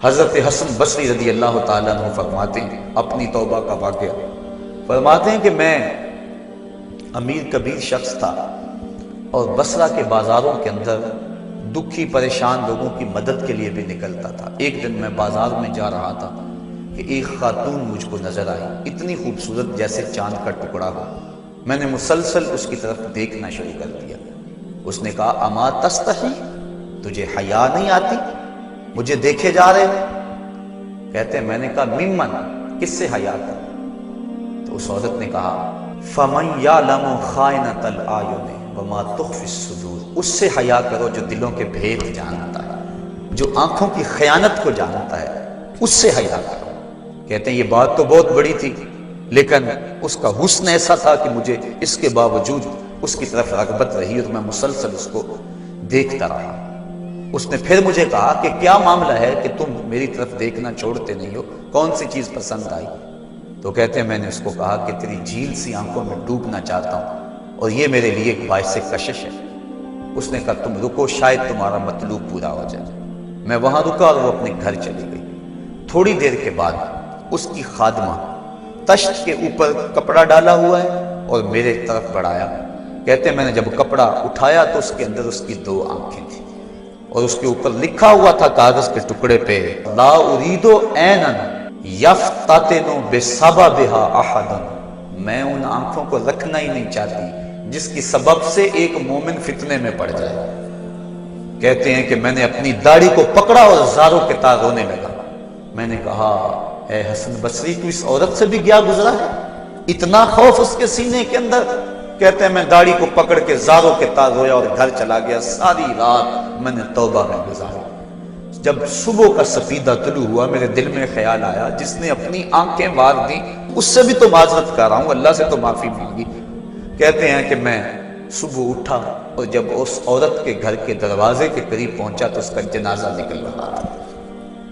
حضرت حسن بصری رضی اللہ تعالیٰ عنہ فرماتے ہیں اپنی توبہ کا واقعہ، فرماتے ہیں کہ میں امیر کبیر شخص تھا اور بصرہ کے بازاروں کے اندر دکھی پریشان لوگوں کی مدد کے لیے بھی نکلتا تھا۔ ایک دن میں بازار میں جا رہا تھا کہ ایک خاتون مجھ کو نظر آئی، اتنی خوبصورت جیسے چاند کا ٹکڑا ہو۔ میں نے مسلسل اس کی طرف دیکھنا شروع کر دیا۔ اس نے کہا اما تستحی، تجھے حیا نہیں آتی؟ مجھے دیکھے جا رہے ہو؟ کہتے ہیں میں نے کہا ممن، کس سے حیا کر؟ تو اس عورت نے کہا فمن یعلم خائنۃ الاعین وما تخفی الصدور، اس سے حیا کرو جو دلوں کے بھید جانتا ہے، جو آنکھوں کی خیانت کو جانتا ہے، اس سے حیا کرو۔ کہتے ہیں یہ بات تو بہت بڑی تھی، لیکن اس کا حسن ایسا تھا کہ مجھے اس کے باوجود اس کی طرف رغبت رہی اور میں مسلسل اس کو دیکھتا رہا۔ اس نے پھر مجھے کہا کہ کیا معاملہ ہے کہ تم میری طرف دیکھنا چھوڑتے نہیں ہو، کون سی چیز پسند آئی؟ تو کہتے ہیں میں نے اس کو کہا کہ تیری جھیل سی آنکھوں میں ڈوبنا چاہتا ہوں اور یہ میرے لیے ایک باعث کشش ہے۔ اس نے کہا تم رکو، شاید تمہارا مطلوب پورا ہو جائے۔ میں وہاں رکا اور وہ اپنے گھر چلی گئی۔ تھوڑی دیر کے بعد اس کی خادمہ تشت کے اوپر کپڑا ڈالا ہوا ہے اور میرے طرف بڑھایا۔ کہتے ہیں میں نے جب کپڑا اٹھایا تو اس کے اندر اس کی دو آنکھیں تھیں اور اس کے اوپر لکھا ہوا تھا کاغذ کے ٹکڑے پہ لا اريد عینا یفتتن بسببها احد، میں ان آنکھوں کو رکھنا ہی نہیں چاہتی جس کی سبب سے ایک مومن فتنے میں پڑ جائے۔ کہتے ہیں کہ میں نے اپنی داڑھی کو پکڑا اور زاروں کے تار رونے لگا۔ میں نے کہا اے حسن بصری، تو اس عورت سے بھی گیا گزرا ہے؟ اتنا خوف اس کے سینے کے اندر؟ کہتے ہیں میں داڑھی کو پکڑ کے زاروں کے تار رویا اور گھر چلا گیا۔ ساری رات میں نے توبہ میں گزاری۔ جب صبح کا سفیدہ طلوع ہوا میرے دل میں خیال آیا جس نے اپنی آنکھیں مار دی اس سے بھی تو معذرت کر رہا ہوں، اللہ سے تو معافی مانگی۔ کہتے ہیں کہ میں صبح اٹھا اور جب اس عورت کے گھر کے دروازے کے قریب پہنچا تو اس کا جنازہ نکل رہا تھا۔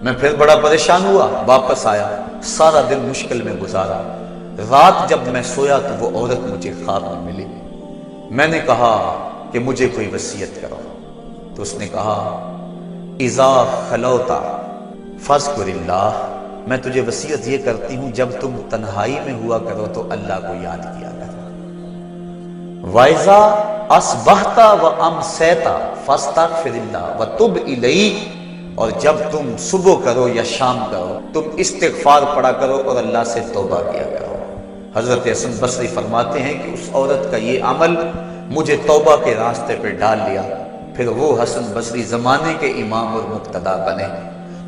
میں پھر بڑا پریشان ہوا، واپس آیا، سارا دن مشکل میں گزارا۔ رات جب میں سویا تو وہ عورت مجھے خواب میں ملی۔ میں نے کہا کہ مجھے کوئی وصیت کرو، تو اس نے کہا اذا خلوت فاذکر اللہ، میں تجھے وصیت یہ کرتی ہوں جب تم تنہائی میں ہوا کرو تو اللہ کو یاد کیا کرو۔ وَإِذَا أَصْبَحْتَ وَأَمْسَيْتَ فَاسْتَغْفِرِ اللَّهَ وَتُبْ إِلَيْهِ، اور جب تم صبح کرو یا شام کرو تم استغفار پڑھا کرو اور اللہ سے توبہ کیا کرو۔ حضرت حسن بصری فرماتے ہیں کہ اس عورت کا یہ عمل مجھے توبہ کے راستے پہ ڈال لیا، پھر وہ حسن بصری زمانے کے امام اور مقتدا بنے۔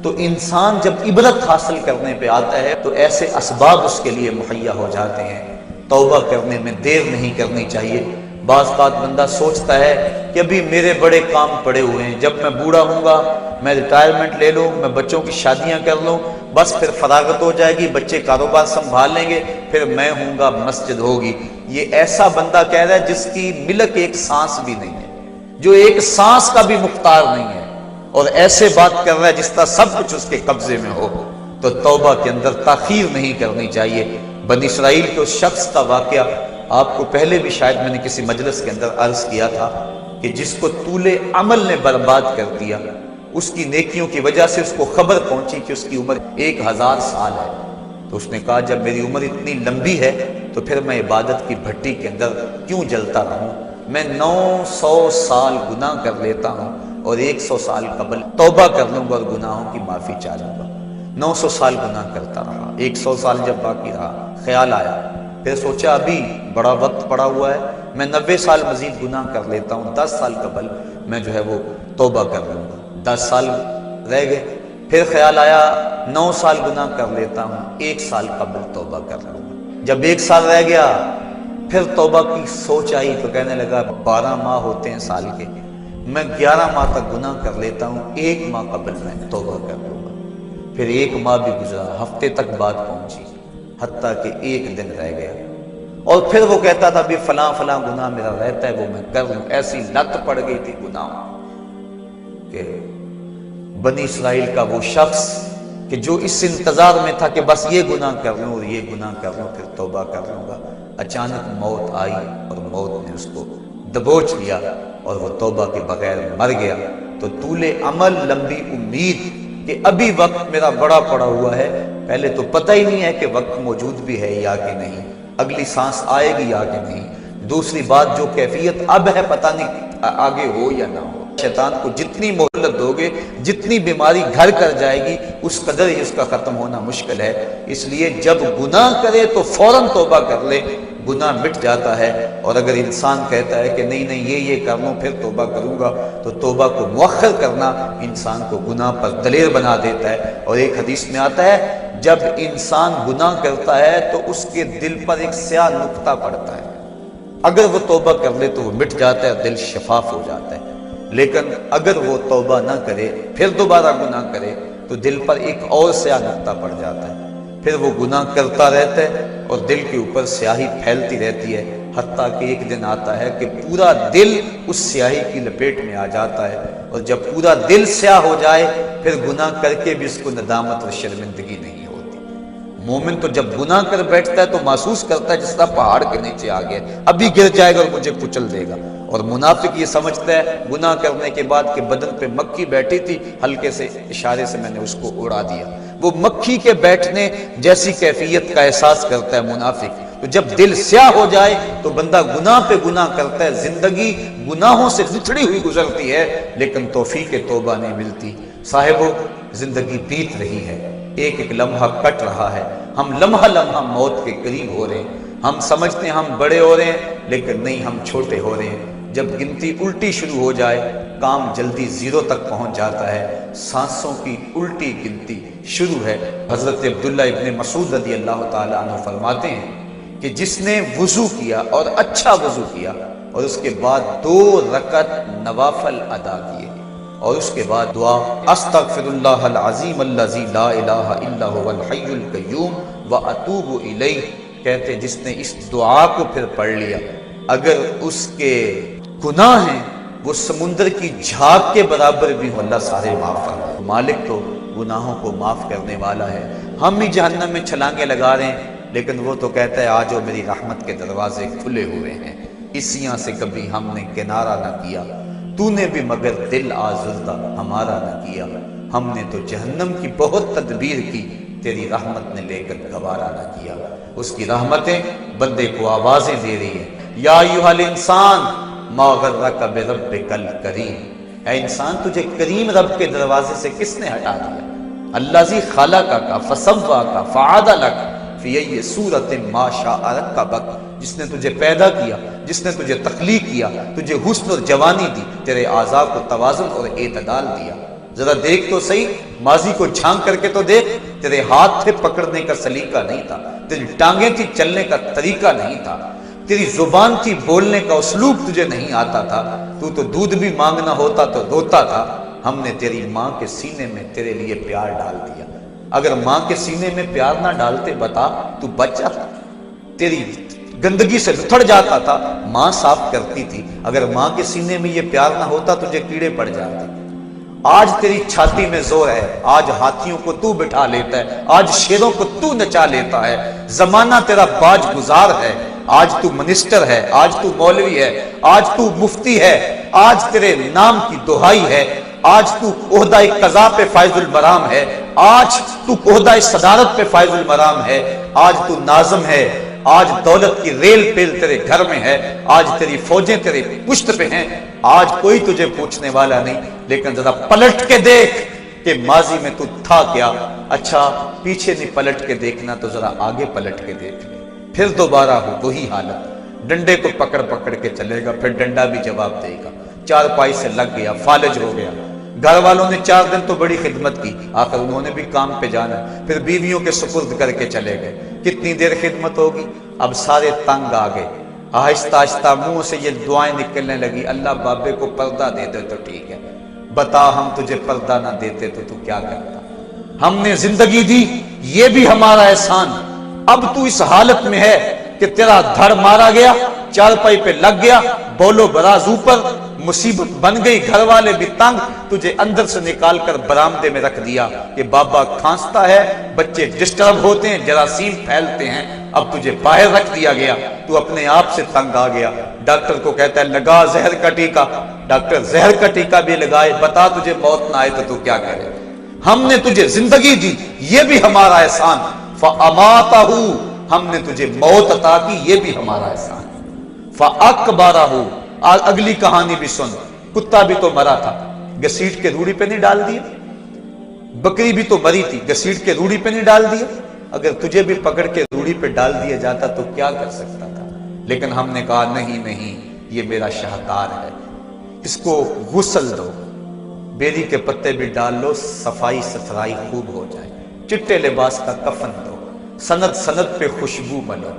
تو انسان جب عبرت حاصل کرنے پہ آتا ہے تو ایسے اسباب اس کے لیے مہیا ہو جاتے ہیں۔ توبہ کرنے میں دیر نہیں کرنی چاہیے۔ بعض بات بندہ سوچتا ہے کہ ابھی میرے بڑے کام پڑے ہوئے ہیں، جب میں بوڑھا ہوں گا میں ریٹائرمنٹ لے لوں، میں بچوں کی شادیاں کر لوں، بس پھر فراغت ہو جائے گی، بچے کاروبار سنبھال لیں گے، پھر میں ہوں گا، مسجد ہوگی۔ یہ ایسا بندہ کہہ رہا ہے جس کی ملک ایک سانس بھی نہیں ہے، جو ایک سانس کا بھی مختار نہیں ہے، اور ایسے بات کر رہا ہے جس طرح سب کچھ اس کے قبضے میں ہو۔ تو توبہ کے اندر تاخیر نہیں کرنی چاہیے۔ بنی اسرائیل کے اس شخص کا واقعہ آپ کو پہلے بھی شاید میں نے کسی مجلس کے اندر عرض کیا تھا کہ جس کو طول عمل نے برباد کر دیا، اس کی نیکیوں کی وجہ سے اس کو خبر پہنچی کہ اس کی عمر 1000 سال ہے، تو اس نے کہا جب میری عمر اتنی لمبی ہے تو پھر میں عبادت کی بھٹی کے اندر کیوں جلتا رہوں؟ میں 900 سال گناہ کر لیتا ہوں اور 100 سال قبل توبہ کر لوں گا اور گناہوں کی معافی چاہ لوں گا۔ 900 سال گناہ کرتا رہا، 100 سال جب باقی رہا خیال آیا، پھر سوچا ابھی بڑا وقت پڑا ہوا ہے، میں 90 سال مزید گناہ کر لیتا ہوں، 10 سال قبل میں جو ہے وہ توبہ کر لوں گا۔ 10 سال رہ گئے، پھر خیال آیا 9 سال گناہ کر لیتا ہوں، 1 سال قبل توبہ کر لوں گا۔ جب 1 سال رہ گیا پھر توبہ کی سوچ آئی تو کہنے لگا 12 ماہ ہوتے ہیں سال کے، میں 11 ماہ تک گناہ کر لیتا ہوں، 1 ماہ قبل میں توبہ کر لوں گا۔ پھر 1 ماہ بھی گزرا، ہفتے تک بات پہنچی، حتیٰ کہ 1 دن رہ گیا، اور پھر وہ کہتا تھا بھی فلاں فلاں گناہ میرا رہتا ہے وہ میں کر لوں۔ ایسی لت پڑ گئی تھی گناہ کہ بنی اسرائیل کا وہ شخص کہ جو اس انتظار میں تھا کہ بس یہ گناہ کر لوں اور یہ گناہ کر لوں پھر توبہ کر لوں گا، اچانک موت آئی اور موت نے اس کو دبوچ لیا اور وہ توبہ کے بغیر مر گیا۔ تو طول عمل، لمبی امید کہ ابھی وقت میرا بڑا پڑا ہوا ہے، پہلے تو پتہ ہی نہیں ہے کہ وقت موجود بھی ہے یا کہ نہیں، اگلی سانس آئے گی یا کہ نہیں، دوسری بات جو کیفیت اب ہے پتہ نہیں آگے ہو یا نہ ہو۔ شیطان کو جتنی مہلت دو گے، جتنی بیماری گھر کر جائے گی، اس قدر ہی اس کا ختم ہونا مشکل ہے۔ اس لیے جب گناہ کرے تو فوراً توبہ کر لے، گناہ مٹ جاتا ہے۔ اور اگر انسان کہتا ہے کہ نہیں یہ کر لوں پھر توبہ کروں گا، تو توبہ کو مؤخر کرنا انسان کو گناہ پر دلیر بنا دیتا ہے۔ اور ایک حدیث میں آتا ہے جب انسان گناہ کرتا ہے تو اس کے دل پر ایک سیاہ نقطہ پڑتا ہے، اگر وہ توبہ کر لے تو وہ مٹ جاتا ہے، دل شفاف ہو جاتا ہے۔ لیکن اگر وہ توبہ نہ کرے پھر دوبارہ گناہ کرے تو دل پر ایک اور سیاہ نقطہ پڑ جاتا ہے، پھر وہ گناہ کرتا رہتا ہے اور دل کے اوپر سیاہی پھیلتی رہتی ہے، حتیٰ کہ ایک دن آتا ہے کہ پورا دل اس سیاہی کی لپیٹ میں آ جاتا ہے، اور جب پورا دل سیاہ ہو جائے پھر گناہ کر کے بھی اس کو ندامت اور شرمندگی نہیں ہوتی۔ مومن تو جب گناہ کر بیٹھتا ہے تو محسوس کرتا ہے جس طرح پہاڑ کے نیچے آ گیا، ابھی گر جائے گا اور مجھے کچل دے گا۔ اور منافق یہ سمجھتا ہے گناہ کرنے کے بعد کہ بدن پہ مکھی بیٹھی تھی، ہلکے سے اشارے سے میں نے اس کو اڑا دیا، وہ مکھی کے بیٹھنے جیسی کیفیت کا احساس کرتا ہے منافق۔ تو جب دل سیاہ ہو جائے تو بندہ گناہ پہ گناہ کرتا ہے، زندگی گناہوں سے لتڑی ہوئی گزرتی ہے لیکن توفیق توبہ نہیں ملتی۔ صاحبو، زندگی بیت رہی ہے، ایک ایک لمحہ کٹ رہا ہے، ہم لمحہ لمحہ موت کے قریب ہو رہے ہیں، ہم سمجھتے ہیں ہم بڑے ہو رہے ہیں لیکن نہیں، ہم چھوٹے ہو رہے ہیں۔ جب گنتی الٹی شروع ہو جائے کام جلدی زیرو تک پہنچ جاتا ہے، سانسوں کی الٹی گنتی شروع ہے۔ حضرت عبداللہ ابن مسعود رضی اللہ تعالیٰ عنہ فرماتے ہیں کہ جس نے وضو کیا اور اچھا وضو کیا اور اس کے بعد 2 رکعت نوافل ادا کیے اور اس کے بعد دعا استغفر اللہ العظیم الذی لا الہ الا هو الحی القیوم واتوب الیہ، کہتے ہیں جس نے اس دعا کو پھر پڑھ لیا، اگر اس کے گناہ ہیں وہ سمندر کی جھاگ کے برابر بھی ہو، اللہ سارے معاف کر۔ مالک تو گناہوں کو معاف کرنے والا ہے، ہم ہی جہنم میں چھلانگیں لگا رہے ہیں لیکن وہ تو کہتا ہے آجو میری رحمت کے دروازے کھلے ہوئے ہیں، اسیاں سے کبھی ہم نے کنارہ نہ کیا، تو نے بھی مگر دل آزردہ ہمارا نہ کیا، ہم نے تو جہنم کی بہت تدبیر کی، تیری رحمت نے لے کر گوارا نہ کیا۔ اس کی رحمتیں بندے کو آوازیں دے رہی ہیں، یا ایھا الانسان ما غرک بربک الکریم، اے انسان تجھے کریم رب کے دروازے سے کس نے ہٹا دیا؟ الذی خلقک فسواک فعدلک فی ای صورت ما شاء رکبک، جس نے تجھے پیدا کیا، جس نے تجھے تخلیق کیا، تجھے حسن اور جوانی دی، تیرے اعضاء کو توازن اور اعتدال دیا۔ ذرا دیکھ تو صحیح، ماضی کو جھانک کر کے تو دیکھ، تیرے ہاتھ تھے پکڑنے کا سلیقہ نہیں تھا، تیری ٹانگیں تھی چلنے کا طریقہ نہیں تھا، تیری زبان تھی بولنے کا اسلوب تجھے نہیں آتا تھا، تو دودھ بھی مانگنا ہوتا تو روتا تھا، ہم نے تیری ماں کے سینے میں تیرے لیے پیار ڈال دیا۔ اگر ماں کے سینے میں پیار نہ ڈالتے بتا تو بچہ تھا، تیری گندگی سے لتھڑ جاتا تھا، ماں صاف کرتی تھی، اگر ماں کے سینے میں یہ پیار نہ ہوتا تجھے کیڑے پڑ جاتے۔ آج تیری چھاتی میں زور ہے، آج ہاتھیوں کو تو بٹھا لیتا ہے، آج شیروں کو تو نچا لیتا ہے، زمانہ تیرا باج گزار ہے، آج تو منسٹر ہے، آج تو مولوی ہے، آج تو مفتی ہے، آج تیرے نام کی دہائی ہے، آج تو عہدہ قضا پہ فائز المرام ہے، آج تو عہدہ صدارت پہ فائز المرام ہے، آج تو ناظم ہے، آج دولت کی ریل پیل تیرے گھر میں ہے، آج تیری فوجیں تیرے پشت پہ ہیں، آج کوئی تجھے پوچھنے والا نہیں، لیکن ذرا پلٹ کے دیکھ کہ ماضی میں تو تھا کیا۔ اچھا پیچھے نہیں پلٹ کے دیکھنا تو ذرا آگے پلٹ کے دیکھ لے، پھر دوبارہ ہو وہی حالت، ڈنڈے کو پکڑ پکڑ کے چلے گا، پھر ڈنڈا بھی جواب دے گا، چارپائی سے لگ گیا، فالج ہو گیا، گھر والوں نے 4 دن تو بڑی خدمت کی، آخر انہوں نے بھی کام پہ جانا، پھر بیویوں کے سپرد کر کے چلے گئے، کتنی دیر خدمت ہوگی، اب سارے تنگ آ گئے، آہستہ آہستہ منہ سے یہ دعائیں نکلنے لگی، اللہ بابے کو پردہ دے دے تو ٹھیک ہے، بتا ہم تجھے پردہ نہ دیتے تو کیا کرتا، ہم نے زندگی دی یہ بھی ہمارا احسان، اب تو اس حالت میں ہے کہ تیرا دھڑ مارا گیا، چارپائی پہ لگ گیا، بولو براز اوپر، مصیبت بن گئی، گھر والے بھی تنگ، تجھے اندر سے نکال کر برآمدے میں رکھ دیا کہ بابا کھانستا ہے، بچے ڈسٹرب ہوتے ہیں، جراثیم پھیلتے ہیں، اب تجھے باہر رکھ دیا گیا، تو اپنے آپ سے تنگ آ گیا، ڈاکٹر کو کہتا ہے لگا زہر کا ٹیکہ، ڈاکٹر زہر کا ٹیکہ بھی لگائے، بتا تجھے موت نہ آئے تو کیا کرے، ہم نے تجھے زندگی دی، یہ بھی ہمارا احسان، فَأَمَاتَهُ، ہم نے تجھے موت عطا کی، یہ بھی ہمارا احسان، فَأَكْبَرَهُ، اور اگلی کہانی بھی سن، کتا بھی تو مرا تھا، گھسیٹ کے روڑی پہ نہیں ڈال دیا، بکری بھی تو مری تھی، گھسیٹ کے روڑی پہ نہیں ڈال دیا، اگر تجھے بھی پکڑ کے روڑی پہ ڈال دیا جاتا تو کیا کر سکتا تھا؟ لیکن ہم نے کہا نہیں نہیں، یہ میرا شاہکار ہے، اس کو غسل دو، بیری کے پتے بھی ڈال لو، صفائی ستھرائی خوب ہو جائے، چٹے لباس کا کفن دو، سند سند پہ خوشبو ملو،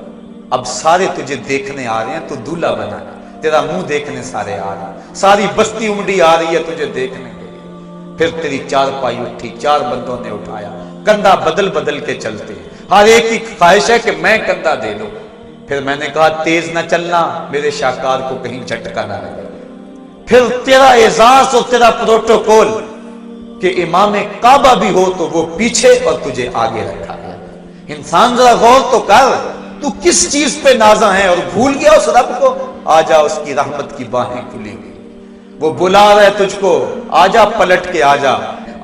اب سارے تجھے دیکھنے آ رہے ہیں، تو دولہا بنا، تیرا منہ دیکھنے سارے آ رہے ہیں، ساری بستی امڈی آ رہی ہے تجھے دیکھنے کے لیے۔ پھر تیری چار پائی اٹھی، چار بندوں نے اٹھایا، کندھا بدل بدل کے چلتے، ہر ایک کی خواہش ہے کہ میں کندھا دے لوں۔ پھر میں نے کہا تیز نہ چلنا، میرے شاہکار کو کہیں جھٹکا نہ لگے۔ پھر تیرا اعزاز اور تیرا پروٹوکول کہ امام کعبہ بھی ہو تو وہ پیچھے اور تجھے آگے رکھا گیا۔ انسان ذرا غور تو کر، تو کس چیز پہ نازا ہے اور بھول گیا اس رب کو؟ آجا، اس کی رحمت کی باہیں کھلی ہوئی، وہ بلا رہا ہے تجھ کو، آجا پلٹ کے آجا،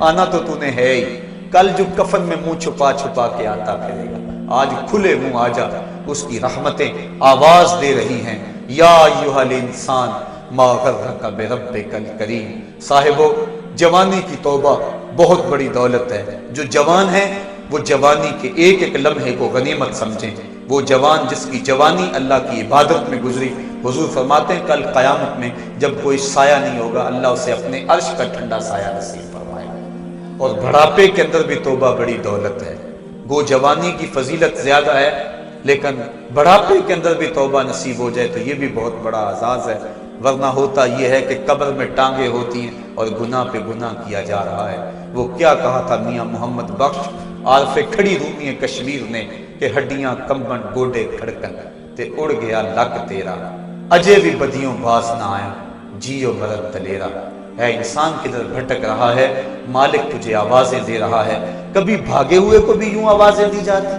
آنا تو تو نے ہے ہی، کل جو کفن میں منہ چھپا چھپا کے آتا پھرے گا، آج کھلے منہ آجا، اس کی رحمتیں آواز دے رہی ہیں، یا ایھا الانسان ما غرک بربک الکریم۔ صاحبو، جوانی کی توبہ بہت بڑی دولت ہے، جو جوان ہے وہ جوانی کے ایک ایک لمحے کو غنیمت سمجھیں، وہ جوان جس کی جوانی اللہ کی عبادت میں گزری، حضور فرماتے ہیں کل قیامت میں جب کوئی سایہ نہیں ہوگا، اللہ اسے اپنے عرش کا ٹھنڈا سایہ نصیب فرمائے گا۔ اور بڑھاپے کے اندر بھی توبہ بڑی دولت ہے، گو جوانی کی فضیلت زیادہ ہے، لیکن بڑھاپے کے اندر بھی توبہ نصیب ہو جائے تو یہ بھی بہت بڑا اعزاز ہے، ورنہ ہوتا یہ ہے کہ قبر میں ٹانگیں ہوتی ہیں اور گناہ پہ گناہ کیا جا رہا ہے۔ وہ کیا کہا تھا میاں محمد بخش عارف کھڑی رومی کشمیر نے کہ ہڈیاں کمبن گوڈے کھڑکن تے اڑ گیا لک تیرا، اجے بھی بدیوں باز نہ آیا، جیو مرد دلیرا۔ اے انسان کدھر بھٹک رہا ہے، مالک تجھے آوازیں دے رہا ہے، کبھی بھاگے ہوئے کو بھی یوں آوازیں دی جاتی،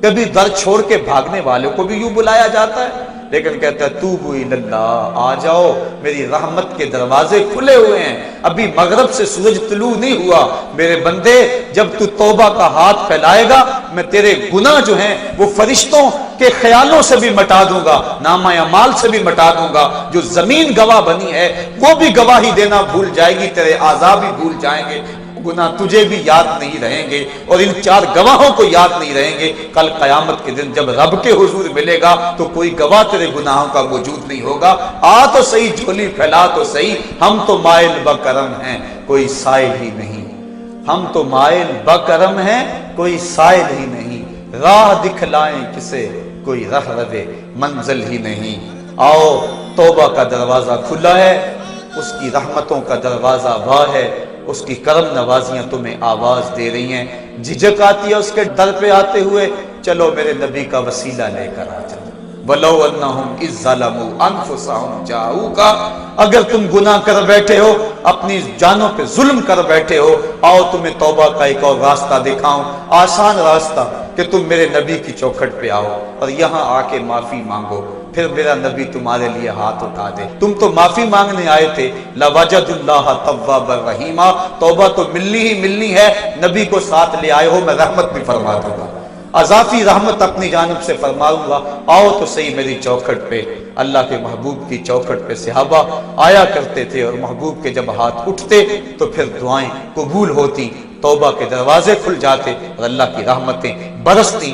کبھی در چھوڑ کے بھاگنے والے کو بھی یوں بلایا جاتا ہے، لیکن کہتا ہے توبوا الی اللہ، آ جاؤ، میری رحمت کے دروازے کھلے ہوئے ہیں، ابھی مغرب سے سورج طلوع نہیں ہوا، میرے بندے جب تو توبہ کا ہاتھ پھیلائے گا میں تیرے گناہ جو ہیں وہ فرشتوں کے خیالوں سے بھی مٹا دوں گا، نامہ اعمال سے بھی مٹا دوں گا، جو زمین گواہ بنی ہے وہ بھی گواہی دینا بھول جائے گی، تیرے اعضاء بھی بھول جائیں گے، گناہ تجھے بھی یاد نہیں رہیں گے، اور ان چار گواہوں کو یاد نہیں رہیں گے۔ کل قیامت کے دن جب رب کے حضور ملے گا تو کوئی گواہ تیرے گناہوں کا موجود نہیں ہوگا۔ آ تو صحیح، جھولی پھیلا تو صحیح، ہم تو مائل بکرم ہیں، کوئی سائل ہی نہیں، ہم تو مائل بکرم ہیں، کوئی سائل ہی نہیں، راہ دکھلائیں کسے، کوئی رہ روے منزل ہی نہیں۔ آؤ، توبہ کا دروازہ کھلا ہے، اس کی رحمتوں کا دروازہ واہ ہے، اس کی کرم نوازیاں تمہیں آواز دے رہی ہیں، جھجک آتی ہے اس کے در پہ آتے ہوئے، چلو میرے نبی کا وسیلہ لے کر آ جاؤ۔ وَلَوْ أَنَّهُمْ إِذْ ظَلَمُوا أَنفُسَهُمْ جَاءُوكَ، اگر تم گناہ کر بیٹھے ہو، اپنی جانوں پہ ظلم کر بیٹھے ہو، آؤ تمہیں توبہ کا ایک اور راستہ دکھاؤں، آسان راستہ، کہ تم میرے نبی کی چوکھٹ پہ آؤ اور یہاں آ کے معافی مانگو، پھر میرا نبی تمہارے لیے ہاتھ اٹھا دے۔ تم تو معافی مانگنے آئے تھے، لَوَجَدُوا اللَّهَ تَوَّابًا رَحِيمًا، توبہ تو ملنی ہی ملنی ہے، نبی کو ساتھ لے آئے ہو، میں رحمت بھی فرما دوں گا، اضافی رحمت اپنی جانب سے فرماؤں گا، آؤ تو صحیح میری چوکھٹ پہ۔ اللہ کے محبوب کی چوکھٹ پہ صحابہ آیا کرتے تھے، اور محبوب کے جب ہاتھ اٹھتے تو پھر دعائیں قبول ہوتی، توبہ کے دروازے کھل جاتے اور اللہ کی رحمتیں برستی۔